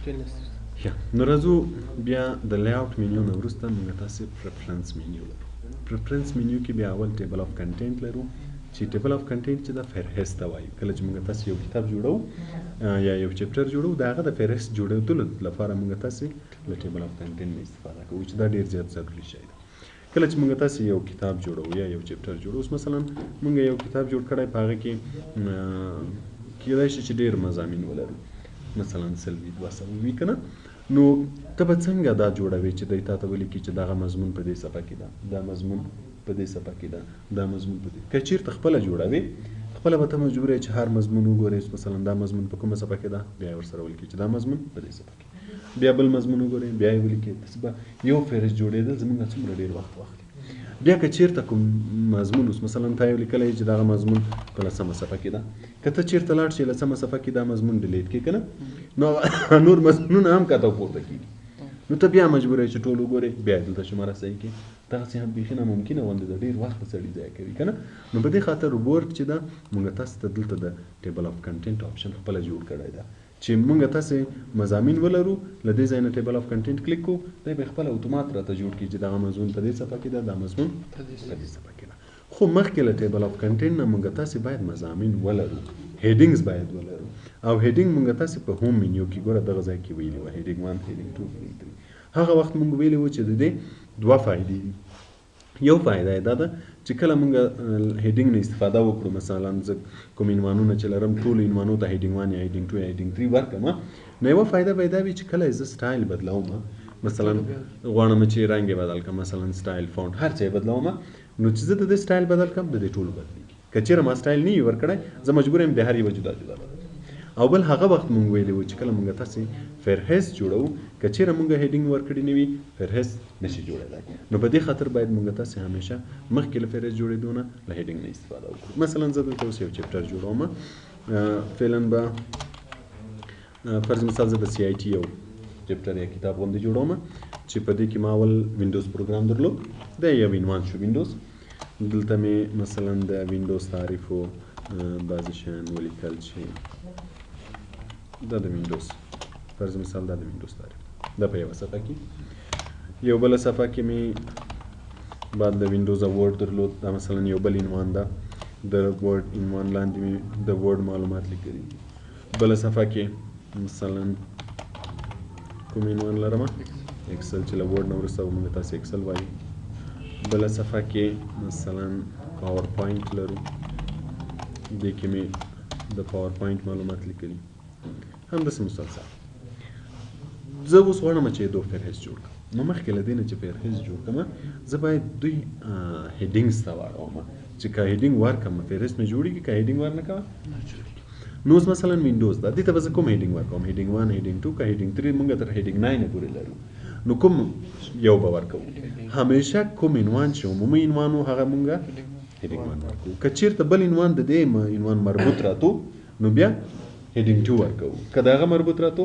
یا نو راځو بیا د لی آوټ منیو نه وروسته موږ تاسې پریفرنس منیو لرو. پریفرنس منیو کې بیا اول ټیبل اف کنټینټ لرو چې ټیبل اف کنټینټ چې د فهرست ته وایي. کله چې موږ تاسې یو کتاب جوړو یا یو چپټر جوړو د هغه د فهرست جوړېدلو لپاره موږ تاسې له ټیبل اف کنټینټ نه استفاده کوو چې دا ډېر زیات ضروري شی ده. کله چې موږ تاسې یو کتاب جوړو یا یو چپټر جوړو، اوس مثلا موږ یو کتاب جوړ کړی په هغه کې کېدای شي چې ډېر مضامین ولرو، مثلا 100 وي که نه، نو ته به څنګه دا جوړوې چې دی تا ته ولیکي چې دغه مضمون په دې صفحه کې ده، دا مضمون په دې صفحه کې ده، دا مضمون په دې. که چېرته خپله جوړوې خپله به ته مجبور یې چې هر مضمون وګورې، مثلا دا مضمون په کومه صفحه کې ده بیا یې ورسره ولیکي چې دا مضمون په دې صفحه کې، بیا بل مضمون وګورې بیا یې ولیکي. داسې به یو فهرست جوړېدل زموږ څومره ډېر وخت واخلي. بیا که چېرته کوم مضمون اوس مثلا تا یو لیکلی چې دغه مضمون په 10مه صفحه کې ده، که ته چېرته لاړ شې 10مه صفحه کې دا مضمون ډیلیټ کړې که نه، نو نور مضمونونه هم کاته پورته کېږي، نو ته بیا مجبوره یې چې ټول وګورې بیا یې دلته شماره صحیح کړې. دغسې هم بیخي ناممکنه غوندې ده، ډېر وخت سړي ضایع کوي که نه. نو په دې خاطر بورډ چې ده موږ تاسو ته دلته د ټیبل اف کنټینټ آپشن خپله جوړ کړی ده چې موږ تاسې مضامین ولرو، له دې ځای نه ټیبل اف کنټینټ کلیک کوو، دی به خپله اتومات راته جوړ کړي چې دغه مضمون په دې صفحه کې ده، دا مضمون په دې صفحه کې ده. خو مخکې له ټیبل اف کنټینټ نه موږ تاسې باید مضامین ولرو، هیډینګز باید ولرو. او هیډینګ موږ تاسې په هوم منیو کې ګوره دغه ځای کې ویلي وه هیډینګ 1 هیډینګ 2 هیډینګ 3. هغه وخت موږ ویلي وو چې د دې 2 فایدې دي. یو فایده یې دا ده چې کله موږ هیډینګ نه استفاده وکړو، مثلا زه کوم عنوانونه چې لرم ټولو عنوانو ته هیډینګ 1 یا هیډینګ 2 یا هیډینګ 3 ورکړم، نو یوه فایده به یې دا وي چې کله زه سټایل بدلوم، مثلا غواړم چې رنګ یې بدل کړم، مثلا سټایل فونټ هر څه یې بدلوم، نو چې زه د دې سټایل بدل کړم د دې ټولو بدلېږي. که چېرې ما سټایل نه وي ورکړی زه مجبور یم د هر یوه جدا جدا بدل. او بل هغه وخت مونږ ویلی وو چې کله مونږ تاسې فهرست جوړو، که چېرې مونږ هیډینګ ورکړي نه وي فهرست نشي جوړېدای. نو په دې خاطر باید مونږ تاسې همیشه مخکې له فهرست جوړېدو نه له هیډینګ نه استفاده وکړو. مثلا زه دلته اوس یو چپټر جوړوم، فعلا به فرض مثال زه د سی آی ټي یو چپټر یا کتاب غوندې جوړوم چې په دې کې ما اول وینډوز پروګرام درلود، دا یو عنوان شو وینډوز. دلته مې مثلا د وینډوز تعریف و بعضې شیان ولیکل چې دا د وینډوز فرض مثال دا د وینډوز تعریف دا په یوه صفحه کې. یو بله صفحه کې مې بعد د وینډوز ورډ درلود، دا مثلا یو بل عنوان ده، د ورډ عنوان لاندې مې د ورډ معلومات لیکلي. بله صفحه کې مثلا کوم عنوان لرم اکسل چې له ورډ نه وروسته به موږ تاسې اکسل وایي. بله صفحه کې مثلا پاور پوینټ لرو، دې کې مې د پاور پوینټ معلومات لیکلي. همداسې مسلسل زه اوس غواړم چې دو فهرست جوړ کړم، نو مخکې له دې نه چې فهرست جوړ کړم زه باید دوی هیډینګز ته واړوم چې که هیډینګ ورکړم فهرست مې جوړېږي، که هیډینګ ور نه کړم نه جوړېږي. نو اوس مثلا وینډوز ده، دې ته به زه کوم هیډینګ ورکوم، هیډینګ 1 هیډینګ 2 که هیډینګ 3 موږ تر هیډینګ 9 پورې لرو، نو کوم یو به ورکوو؟ همیشه کوم عنوان چې عمومي عنوان و هغه موږ هیډینګ 1 ورکوو. که چېرته بل عنوان د دې عنوان مربوط راتو نو بیا هیډینګ 2 ورکوو، که د هغه مربوط راتو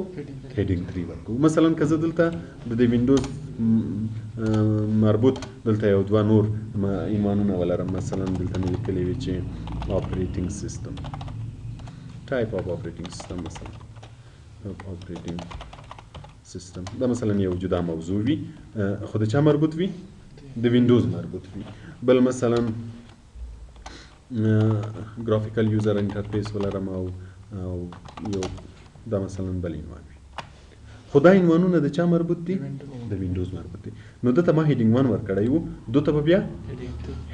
هیډینګ 3 ورکوو. مثلا که زه دلته د دې وینډوز مربوط دلته یو 2 نور عنوانونه ولرم، مثلا دلته مې لیکلي وي چې اپریټینګ سیسټم، ټایپ اف اپریټینګ سیسټم، مثلا اپریټینګ سیسټم دا مثلا یو جدا موضوع وي، خو د چا مربوط وي؟ د وینډوز مربوط وي. بل مثلا ګرافیکل یوزر انټرفیس ولرم او یو دا مثلا بل عنوان وي، خو دا عنوانونه د چا مربوط دي؟ د وینډوز مربوط دي. نو دته ما هیډینګ 1 ورکړی وو، دته به بیا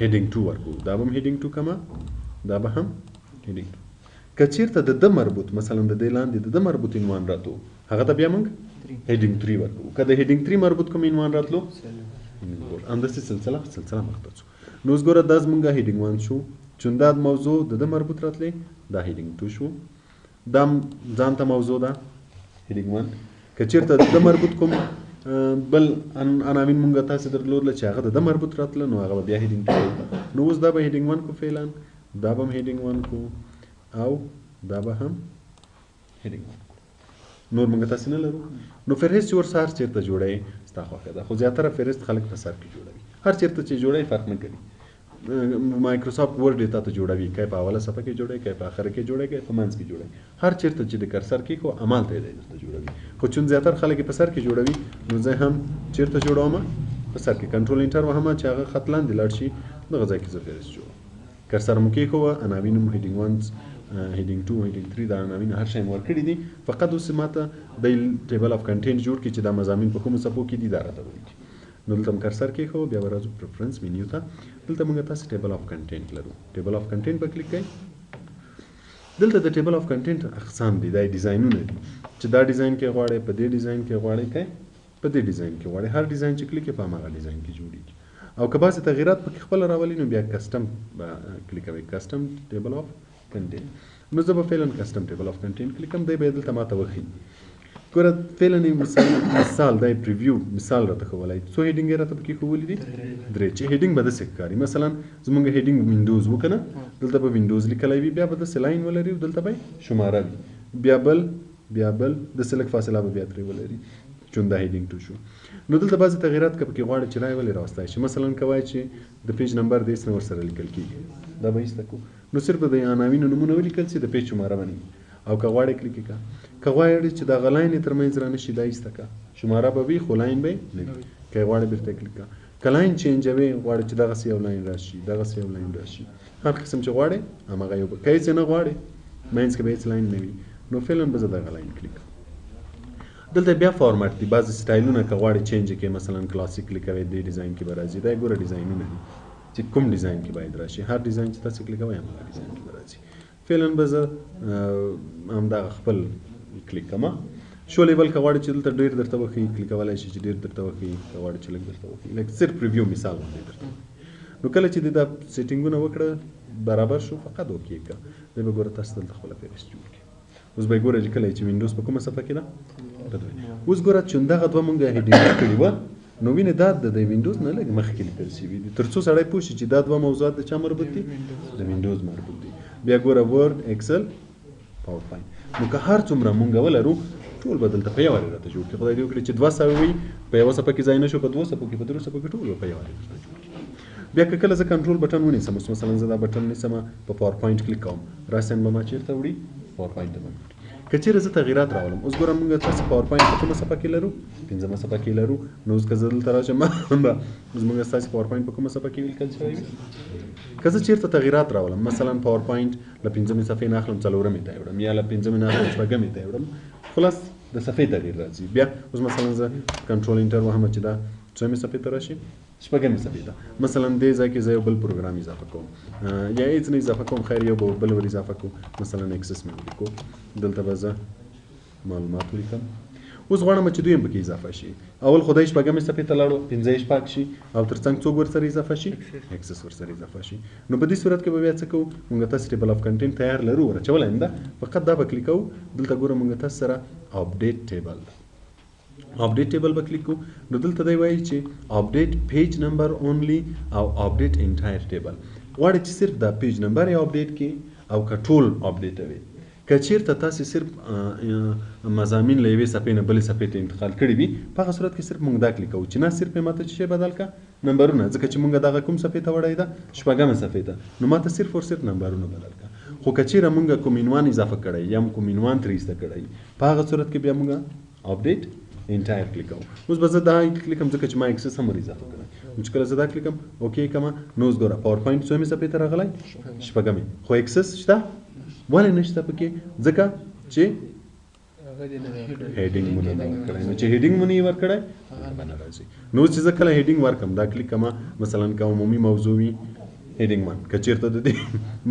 هیډینګ 2 ورکوو، دا به هم هیډینګ 2 کما، دا به هم هیډینګ 2. که چېرته د ده مربوط مثلا د دې لاندې د ده مربوط عنوان راتلو هغه ته بیا موږ هیډینګ 3 ورکوو. که د هیډینګ 3 مربوط کوم عنوان راتلو همداسې سلسله مخته ځو. نو اوس ګوره دا زموږ هیډینګ 1 شو، چون دا موضوع د ده مربوط راتلی دا هیډینګ 2 شو، دا ځان ته موضوع ده هیډینګ 1. که چېرته د ده مربوط کوم بل عناوین مونږ تاسې درلودله چې هغه د ده مربوط راتله نو هغه به بیا هیډینګ 2. نو اوس دا به هیډینګ 1 کو فعلا، دا به هم هیډینګ 1 کو او دا به هم هیډینګ 1 کو. نور مونږ تاسې نه لرو. نو فهرست چې ورسه هر چېرته جوړوي ستا خوښه ده، خو زیاتره فهرست خلک په سر کې جوړوي، هر چېرته چې جوړوي فرق نه کوي. مایکروسافټ ورډ تا ته جوړوي کای په اوله صفحه کې جوړوي کای په اخر کې جوړوي کای په منځ کې جوړوي هر چیرته چې د کرسر کې کو عمل ته دی درته جوړوي خو چون زیاتره خلک په سر کې جوړوي نو زه هم چیرته جوړوم په سر کې کنټرول انټر وهم چې هغه خط لاندې لاړ شي دغه ځای کې زه فهرست جوړوم کرسر مو کې کو عناوین هیډینګ 1 هیډینګ 2 هیډینګ 3 دا عناوین هر شی مور کړی دي فقط اوس ماته د ټیبل اف کنټینټ جوړ کړي چې دا مضامین په کومو صفحو کې دي دا راته ولیکي نو دلته کرسر کې خو بیا ورځو پریفرنس مینیو ته دلته موږ تاسو ټیبل اف کنټینټ لرو ټیبل اف کنټینټ په کلیک کړئ دلته د ټیبل اف کنټینټ اقسام دي دا ډیزاینونه دي چې دا ډیزاین کې غواړي په دې ډیزاین کې غواړي کې په دې ډیزاین کې غواړي هر ډیزاین چې کلیک په هغه ډیزاین کې جوړیږي او که بعضې تغییرات پکې خپل راولي نو بیا کسټم کلیک کوئ کسټم ټیبل اف کنټینټ نو زه به فعلا کسټم ټیبل اف کنټینټ کلیک کوم دی به دلته ماته وښیي ګوره فعلا مثال دا پریویو مثال راته ښوولی څو هیډینګ یې راته پکې ښوولي دي 3 چې هیډینګ به داسې ښکاري مثلا زموږ هیډینګ وینډوز و که نه دلته به وینډوز لیکلی وي بیا به داسې لاین ولري دلته به شماره وي بیا بل داسې لږ فاصله به بیا ترې ولري چون دا هیډینګ 2 شو نو دلته بعضې تغییرات که پکې غواړئ چې رای ولې راوستی شي مثلا که وایي چې د پیج نمبر د هېڅ نه ورسره لیکل کېږي دا به ایسته کړو نو صرف د عناوینو نومونه ولیکل شي د پیج شماره به نه او که غواړئ کلیک کړه که غواړئ چې دغه لاین یې تر منځ رانشي دا ایسته کړه شماره به وي خو لاین به نه وي که غواړئ بېرته کلیک کړه که لاین چینجوئ غواړئ چې دغسې یو لاین راشي دغسې یو لاین راشي هر قسم چې غواړئ هماغه یو که هېڅ نه غواړئ منځ کې به هېڅ لاین نه وي نو فعلا به زه دغه لاین کلیک دلته بیا فارمټ دي بعضې سټایلونه که غواړئ چینج کړئ مثلا کلاسیک لیکوئ دې ډیزاین کې به راځي دا ګوره ډیزاینونه دي چې کوم ډیزاین کې باید راشي هر ډیزاین چې تاسو کلیک کوئ هماغه ډیزاین کې به راځي فعلا به زه همدغه خپل کلیک کوم شو لیول که غواړئ چې دلته ډېر درته وښیي کلیک کولی شي چې ډېر درته وښیي که غواړئ چې لږ درته وښیي لکه صرف ریویو مثال باندې درته نو کله چې دا سیټینګونه وکړه برابر شو فقط اوکې کړه دی به ګوره تاسو دلته خپله فهرست جوړ کړئ اوس به یې ګوره چې کله چې وینډوز په کومه صفحه کې ده اوس ګوره چې دغه دوه مونږ هیډینګ کړي وه نو وینې دا د وینډوز نه لږ مخکې لیکل شوي دي تر څو سړی پوه شي چې دا دوه موضوعات د چا مربوط دي د وینډوز مربوط دي بیا ګوره ورډ ایکسل پاور پوینټ نو که هر څومره مونږ ولرو ټول به دلته په یوه وارې راته جوړ کړي خدای دې وکړي چې 200 وي په یوه صفحه کې ځای نه شو په 200 کې په 300 کې ټول به په یوه وارې راته جوړ کړي بیا که کله زه کنټرول بټن ونیسم اوس مثلا زه دا بټن نیسم په پاور پوینټ کلیک کوم راسن به ما چېرته وړي پاور پوینټ ته به که چیرې زه تغییرات راولم اوس ګوره موږ تاسو پاور پوینټ په کومه صفحه کې لرو 5مه صفحه کې لرو نو اوس که زه دلته راشم اوس موږ ستاسو پاور پوینټ په کومه صفحه کې لیکل شوی وي که زه چیرته تغییرات راولم مثلا پاور پوینټ له 5مې صفحې نه اخلم 4مې ته یې وړم یا له 5مې نه اخلم 6مې ته یې وړم خلاص د صفحې تغییر راځي بیا اوس مثلا زه کنټرول انټر وهم چې دا 6مې صفحې ته راشي 6مې صفحې ته مثلا دې ځای کې زه یو بل پروګرام اضافه کوم یا هېڅ نه اضافه کوم خیر یو بل ور اضافه کوم مثلا اکسس مې ولیکو دلته به زه معلومات ولیکم اوس غواړم چې دویم پکې اضافه شي اول خدای 6مې صفحې ته لاړو 5 شپږ شي او ترڅنګ څوک ورسره اضافه شي اکسس ورسره اضافه شي نو په دې صورت کې به بیا څه کوو موږ تاسو ټیبل اف کنټینټ تیار لرو ورچولی یم ده فقط دا به کلیک کوو دلته ګوره موږ تاسو سره اپډیټ ټیبل به کلیک کوو نو دلته دی وایي چې اپډیټ پیج نمبر اونلی او اپډیټ انټایر ټیبل غواړي چې صرف دا پیج نمبر یې اپډیټ کړي او که ټول اپډیټوي که چیرته تاسو صرف مضامین له یوې صفحې نه بلې صفحې ته انتقال کړي وي په هغه صورت کې صرف موږ دا کلیک کوو چې نه صرف یې ماته شی بدل کړه نمبرونه ځکه چې موږ دغه کوم صفحې ته وړی ده 6مې صفحې ته نو ماته صرف او صرف نمبرونه بدل کړه خو که چیرې موږ کوم عنوان اضافه کړی یا کوم عنوان ترې ایسته کړی په هغه صورت کې بیا موږ اپډیټ انټایر کلیک کوم اوس به زه دا کلیک کوم ځکه چې ما اکسس هم اضافه کړی چې کله زه دا کلیک کوم اوکې کوم نو اوس ګوره پاور پوینټ 6مې صفحې ته راغلی 6مې خو اکسس شته ولې نشته پکې ځکه چې هیډینګ مونږ نه ورکړی نو چې هیډینګ مونږ یې ورکړی هغه نه راځي نو چې زه کله هیډینګ ورکړم دا کلیک کوم مثلا که عمومي موضوع وي هیډینګ 1 که چېرته د دې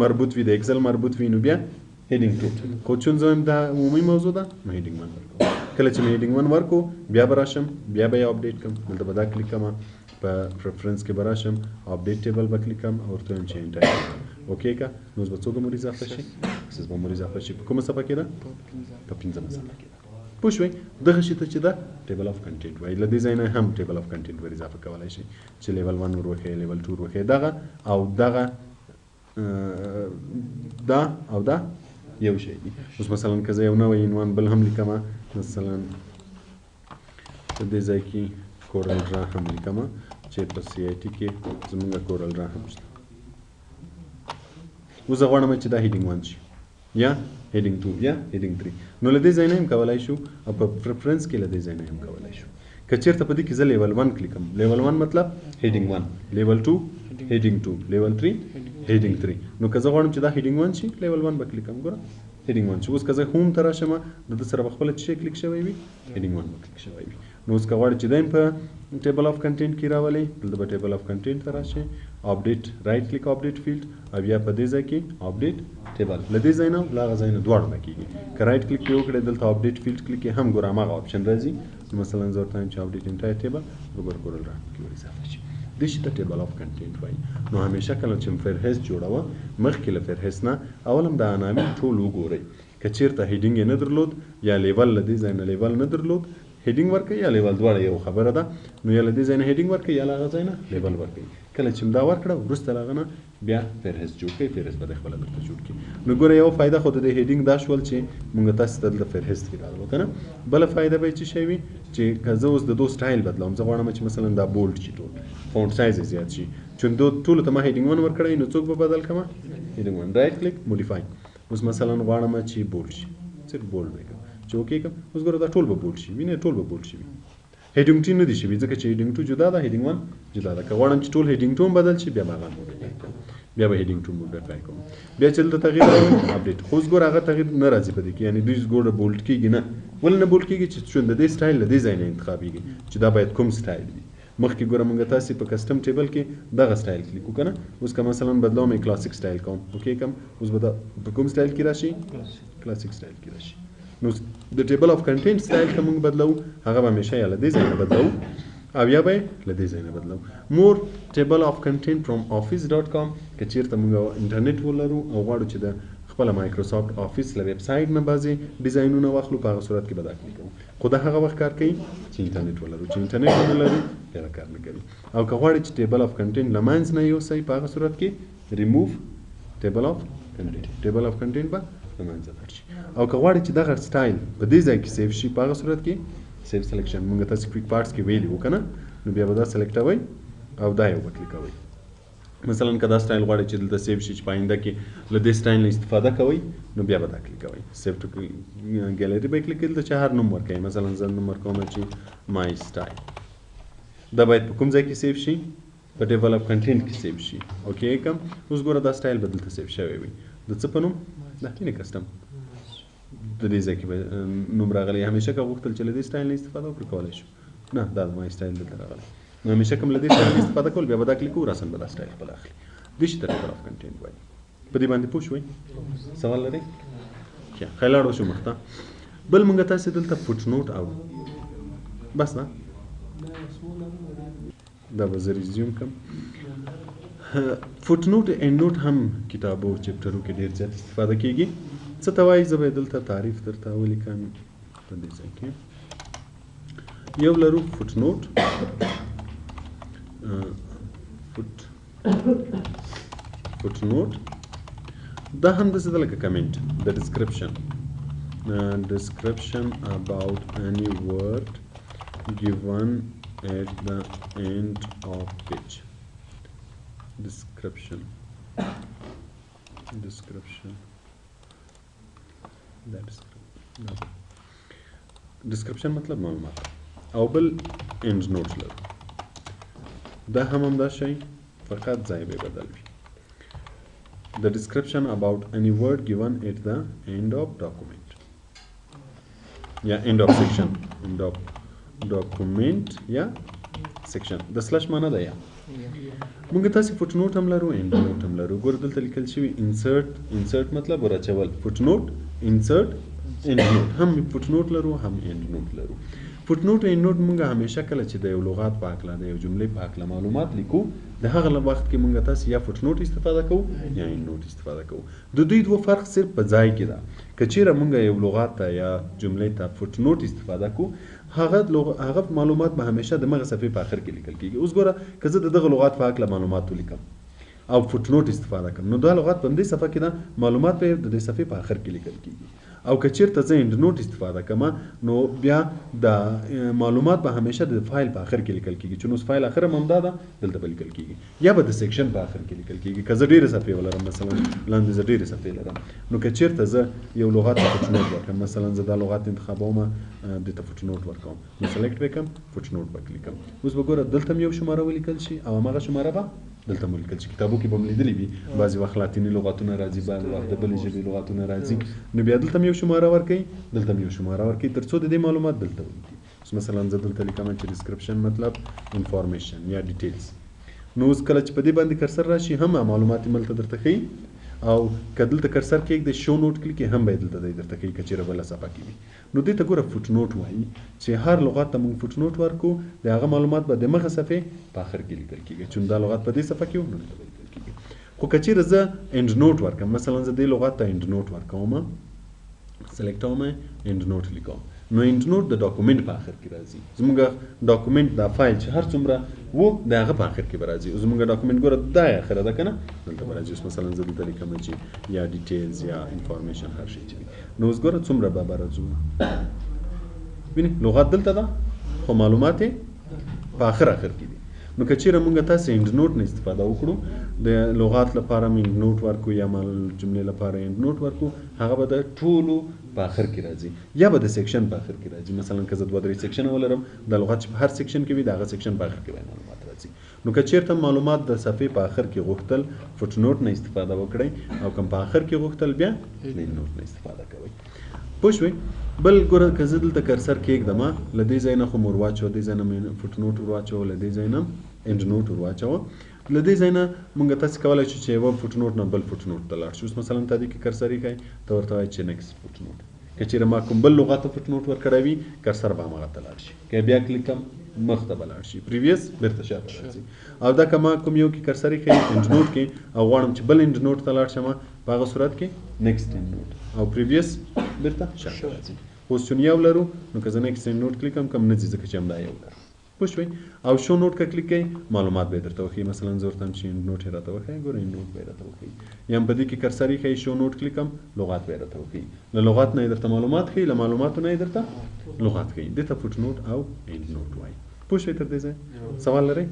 مربوط وي د ایکسل مربوط وي نو بیا هیډینګ 2 خو چون زه دا عمومي موضوع ده نو هیډینګ 1 ورکوم کله چې مې هیډینګ 1 ورکو بیا به راشم بیا به یې اپډیټ کړم دلته به دا کلیک کوم په پریفرنس کې به راشم اپډیټ ټیبل به کلیک کوم او ورته وایم چې انټایر اوکې که نو اوس به څو به مور اضافه شي اکسس به مور اضافه شي په کومه صفحه کې ده په 5مه صفحه کې ده پوه شوئ دغه شي ته چې ده ټیبل اف کنټینټ وایي له دې ځای نه هم ټیبل اف کنټینټ ور اضافه کولی شئ چې لیول 1 ور وښیئ لیول 2 ور وښیئ دغه او دغه دا او دا یو شی دي اوس مثلا که زه یو نوی عنوان بل هم لیکم مثلا په دې ځای کې کورل را هم لیکم چې په سی آی ټي کې زموږ کورل را هم شته زه غواړم چې دا هیډینګ 1 شي یا هیډینګ 2 یا هیډینګ 3 نو له دې ځای نه هم کولای شو او په پریفرنس کې له دې ځای نه هم کولای شو که چېرته په دې کې زه لیول 1 کلیکم لیول 1 مطلب هیډینګ 1 لیول 2 هیډینګ 2 لیول 3 هیډینګ 3 نو که زه غواړم چې دا هیډینګ 1 شي لیول 1 به کلیکم ګوره هیډینګ 1 شي اوس که زه هوم ته راشم د سره به خپله څه کلیک شوی وي هیډینګ 1 به کلیک شوی وي نو اوس که غواړئ چې دایم په ټیبل اف کنټینټ کې راولئ دلته به ټیبل اف کنټینټ ته راشئ اپډیټ رایټ کلیک اپډیټ فیلډ او یا په دې ځای کې اپډیټ ټیبل له دې ځای نه له هغه ځای نه دواړو نه کېږي که رایټ کلیک یې وکړئ دلته اپډیټ فیلډ کلیک یې هم ګوره هماغه اپشن راځي مثلا زه ورته وایم چې اپډیټ انټایر ټیبل ګورل را کې ور اضافه شي دې شي ته ټیبل اف کنټینټ وایي نو همیشه کله چې فهرست جوړوه مخکې له فهرست نه اول هم د عناوین ټول وګورئ که چېرته هیډینګ یې نه درلود یا لیول له دې ځای نه لیول نه درلود هیډینګ ورکړئ یا لیول دواړه یو خبره ده نو یا له دې ځای نه هیډینګ ورکړئ یا له هغه ځای نه لیول ورکړئ کله چې دا ورکړه وروسته له هغه نه بیا فهرست جوړ کړئ فهرست به د خپله درته جوړ کړي نو ګوره یوه فایده خو د دې هیډینګ دا شول چې مونږ تاسو ته دلته فهرست کې راغلو که نه بله فایده به یې څه شی وي چې که زه اوس د دو سټایل بدلوم زه غواړم چې مثلا دا بولډ شي ټول فونټ سایز یې زیات شي چې ټولو ته ما هیډینګ 1 ورکړی نو څوک به بدل کړمه هیډینګ 1 رایټ کلیک موډیفای اوس مثلا غواړم چې بولډ شي صرف بولډ به کړم چې اوکې کړم اوس ګوره دا ټول به بولډ شي وینئ ټول به بولډ شي هیډینګ 2 نه دي شوي ځکه چې هیډینګ 2 جدا ده هیډینګ 1 جدا ده که غواړم چې ټول هیډینګ 2 هم بدل شي بیا به هغه موډیفای کوم بیا به هیډینګ 2 موډیفای کوم بیا چې دلته تغییر راوړم اپډیټ خو اوس ګوره هغه تغییر نه راځي په دې کې یعنې دوی ګوره بولډ کېږي نه ولې نه بولډ کېږي چې چون د دې سټایل له دې ځای نه انتخابېږي چې دا باید کوم سټایل وي مخکې ګوره مونږ تاسې په کسټم ټیبل کې دغه سټایل کلیک وکړو که نه اوس که مثلا بدلوم یې کلاسیک سټایل کوم اوکې کوم اوس به دا په کوم سټایل کې راشي کلاسیک سټایل کې راشي نو د ټیبل اف کنټینټ سټایل که مونږ بدلو هغه به همیشه یا له دې ځای نه بدلو او یا به له دې ځای نه بدلو مور ټیبل اف کنټینټ فرام office.com که چېرته مونږ انټرنیټ ولرو او غواړو چې د خپله مایکروسافټ آفیس له ویب سایټ نه بعضې ډیزاینونه واخلو په هغه صورت کې به دا کلیک کوو خو دا هغه وخت کار کوي چې انټرنیټ ولرو چې انټرنیټ ونه لرو بیا دا کار نه کوي او که غواړئ چې ټیبل اف کنټینټ له منځ نه یوسئ په هغه صورت کې ریموو ټیبل اف کنټینټ ټیبل اف کنټینټ به له منځه لاړ شي او که غواړئ چې دغه سټایل په دې ځای کې سیف شي په هغه صورت کې سیف سلیکشن مونږ تاسې کویک پارټس کې ویلي وو که نه نو بیا به دا سلیکټوئ او دا یو به کلیکوئ مثلا که دا سټایل غواړئ چې دلته سیف شي چې په آینده کې له دې سټایل نه استفاده کوئ نو بیا به دا کلیکوئ سیف ټو ګیلري به یې کلیک کړئ دلته چې هر نوم ورکوئ مثلا زه نوم ورکوم چې مای سټایل دا باید په کوم ځای کې سیف شي په ټیبل اف کنټینټ کې سیف شي اوکې کوم اوس ګوره دا سټایل به دلته سیف شوی وي د څه په نوم دا کینې کسټم د دې ځای کې به نوم راغلی همیشه که غوښتل چې له دې سټایل نه استفاده وکړو کولی شو نه دا د مای سټایل دلته راغلی نو همیشه کوم له دې سټایل نه استفاده کول بیا به دا کلیک وکړو راسن به دا سټایل خپل اخلي دې شي ته ټیبل اف کنټینټ وایي په دې باندې پوه شوئ سوال لرئ ښه لاړ وشو مخ ته بل مونږ تاسې دلته فوټ نوټ او بس نه دا به زه ریزیوم کړم فوټ نوټ اینډ نوټ هم کتابو چپټرو کې ډېر زیات استفاده کېږي څه ته وایي زه به یې دلته تعریف درته ولیکم په دې ځای کې یو لرو فوټ نوټ فوټ نوټ دا هم داسې ده لکه کمنټ د description about any word given at the end of page description مطلب معلومات او بل end notes لرو دا هم دا شی فقط ځای به بدل وي the description about any word given at the end of document یا end of section end of document یا section د سلش معنی ده یا مونږ تاسې فوټ نوټ هم لرو اینډ نوټ هم لرو ګوره دلته لیکل شوي انسرټ مطلب ورچول فوټ نوټ انسرټ اینډ نوټ هم فوټ نوټ لرو هم اینډ نوټ لرو فوټ نوټ اینډ نوټ مونږ همیشه کله چې د یو لغات په هکله د یو جملې په هکله معلومات لیکو د هغه وخت کې مونږ تاسې یا فوټ نوټ استفاده کوو یا اینډ نوټ استفاده کوو د دوی دوه فرق صرف په ځای کې ده که چیرې مونږ یو لغات ته یا جملې ته فوټ نوټ استفاده کوو هغه معلومات به همیشه د مغه صفحې په آخر کې لیکل کېږي اوس ګوره که زه د دغه لغات په هکله معلومات ولیکم او فوټ نوټ استفاده کوم نو دا لغات په همدې صفحه کې ده معلومات به د دې صفحې په آخر کې لیکل کېږي او که چیرته زه اند نوټ استفاده کوم نو بیا د معلومات به همیشه د فایل په اخر کې لیکل کیږي چې نو فایل اخر هم همدا ده دلته به لیکل کیږي یا به د سیکشن په اخر کې لیکل کیږي که زه ډېرې صفحې ولرم مثلا لاندې زه ډېرې صفحې لرم نو که چیرته زه یو لغت ته فوټ نوټ ورکړم مثلا زه دا لغت انتخابوم دې ته فوټ نوټ ورکوم نو سلیکټ به کوم فوټ نوټ به کلیکم اوس به ګوره دلته هم یو شماره ولیکل شي او هماغه شماره به دلته مو لیکل شي کتابو کې به مو لیدلي وي بعضې وخت لاتیني لغتونه راځي بعضې وخت د بلې ژبې لغتونه راځي نو بیا دلته هم یو شماره ورکوي دلته هم یو شماره ورکوي تر څو د دې معلومات دلته ولیکي اوس مثلا زه دلته لیکم چې ډسکرپشن مطلب انفارمیشن یا ډیټیلز نو اوس کله چې په دې باندې کرسر راشي هم معلومات یې ملته درته ښیي او که دلته کرسر کېږدې شو نوټ کلیک هم باید دلته دی درته ښیي که چېرې بله صفحه کې وي نو دې ته ګوره فوټ نوټ وایي چې هر لغت ته موږ فوټ نوټ ورکو د هغه معلومات به د مخه صفحې په آخر کې لیکل کېږي چې دا لغت په دې صفحه کې و نو دلته به لیکل کېږي خو که چېرې زه اند نوټ ورکړم مثلا زه دې لغت ته اند نوټ ورکوم سلیکټوم اند نوټ لیکم نو اند نوټ د ډاکومنټ په آخر کې راځي زموږ ډاکومنټ دا فایل چې هر څومره و د هغه په آخر کې به راځي زموږ ډاکومنټ ګوره دا آخره ده که نه دلته به راځي اوس مثلا زه دلته لیکم چې یا ډیټیلز یا انفارمیشن هر شی چې وي نو اوس ګوره څومره به راځو وینې لغت دلته ده خو معلومات یې په آخر کې دي نو که چیرې موږ تاسې اند نوټ نه استفاده وکړو د لغات لپاره هم اند نوټ ورکو یا جملې لپاره اند نوټ ورکو هغه به د ټولو په آخر کې راځي یا به د سیکشن په آخر کې راځي مثلا که زه 2-3 سیکشن ولرم د لغت چې په هر سیکشن کې وي د هغه سیکشن په آخر کې به معلومات راځي نو که چیرته معلومات د صفحې په آخر کې غوښتل فوټ نوټ نه استفاده وکړئ او کوم په آخر کې غوښتل بیا اند نوټ نه استفاده کوئ پوه شوئ بل ګوره که زه دلته کرسر کېږدم له دې ځای نه خو مو ورواچوه دې ځای نه مې فوټ نوټ ورواچوه له دې ځای نه اند نوټ ورواچوه له دې ځای نه موږ تاسې کولی شو چې یوه فوټ نوټ نه بل فوټ نوټ ته لاړ شو اوس مثلا تا دې کې کرسر ایښی ته ورته وایي چې نیکسټ فوټ نوټ که چېرې ما کوم بل لغت ته فوټ نوټ ورکړی وي کرسر به هماغه ته لاړ شي که بیا کلیکم مخ ته به لاړ شي پریویس بېرته شاته راځي او دا که ما کوم یو کې کرسر ایښی اند نوټ کې او غواړم چې بل اند نوټ ته لاړ شم په هغه صورت کې نیکسټ اند نوټ او پریویس بېرته شاته راځي اوس چون یو لرو نو که زه نیکسټ اند نوټ کلیکم کم نه ځي ځکه چې همدا یو لرو پوه شوئ او شو نوټ که کلیک کوئ معلومات به یې درته وښیي مثلا زه ورته هم چې اند نوټ یې راته وښیي ګوره اند نوټ به یې راته وښیي یا هم په دې کې کرسر ایښی شو نوټ کلیکم لغات به یې راته وښیي له لغات نه یې درته معلومات ښیي له معلوماتو نه یې درته لغات ښیي دې ته فوټ نوټ او اند نوټ وایي پوه شوئ تر دې ځای سوال لرئ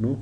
نو